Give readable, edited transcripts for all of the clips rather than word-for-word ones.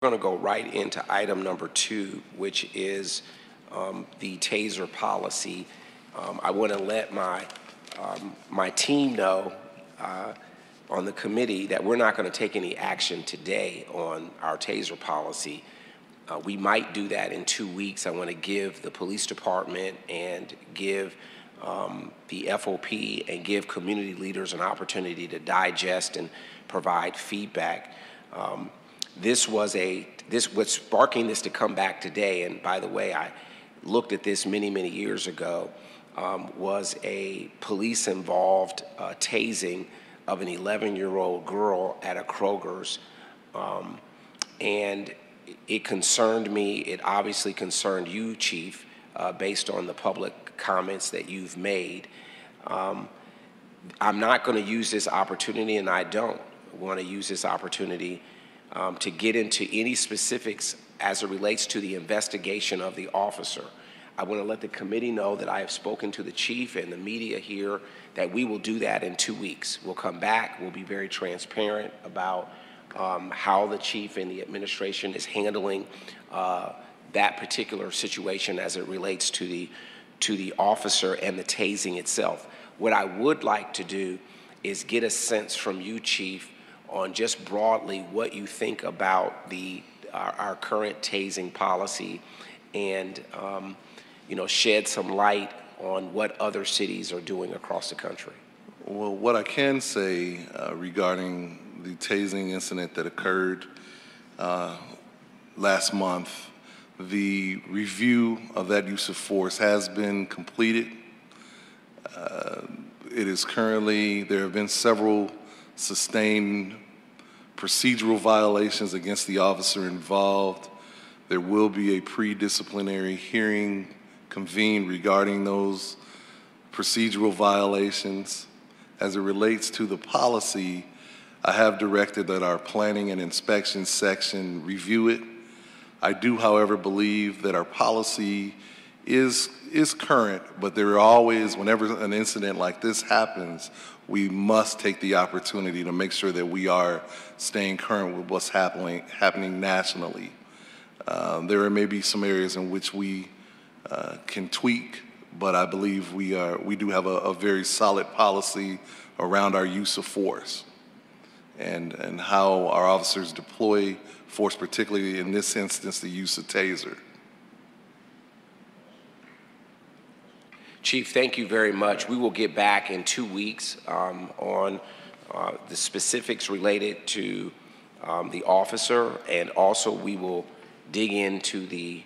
We're going to go right into item number 2, which is the Taser policy. I want to let my team know on the committee that we're not going to take any action today on our Taser policy. We might do that in 2 weeks. I want to give the police department and give the FOP and give community leaders an opportunity to digest and provide feedback. What's sparking this to come back today, and by the way, I looked at this many, many years ago, was a police-involved tasing of an 11-year-old girl at a Kroger's, and it concerned me. It obviously concerned you, Chief, based on the public comments that you've made. I'm not going to use this opportunity, and I don't want to use this opportunity to get into any specifics as it relates to the investigation of the officer. I want to let the committee know that I have spoken to the chief and the media here that we will do that in 2 weeks. We'll come back. We'll be very transparent about how the chief and the administration is handling that particular situation as it relates to the officer and the tasing itself. What I would like to do is get a sense from you, Chief, on just broadly what you think about our current tasing policy, and shed some light on what other cities are doing across the country. Well, what I can say regarding the tasing incident that occurred last month, the review of that use of force has been completed. It is currently, there have been several sustained procedural violations against the officer involved. There will be a pre-disciplinary hearing convened regarding those procedural violations. As it relates to the policy, I have directed that our planning and inspection section review it. I do, however, believe that our policy is current, but there are always, whenever an incident like this happens, we must take the opportunity to make sure that we are staying current with what's happening nationally. There may be some areas in which we can tweak, but I believe we do have a very solid policy around our use of force and how our officers deploy force, particularly in this instance, the use of Taser. Chief, thank you very much. We will get back in 2 weeks on the specifics related to the officer, and also we will dig into the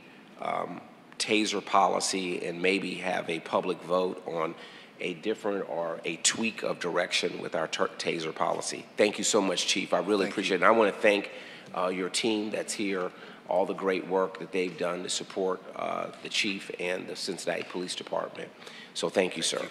Taser policy and maybe have a public vote on a different or a tweak of direction with our Taser policy. Thank you so much, Chief. I really appreciate it. And I want to thank your team that's here, all the great work that they've done to support the Chief and the Cincinnati Police Department. So thank you, sir.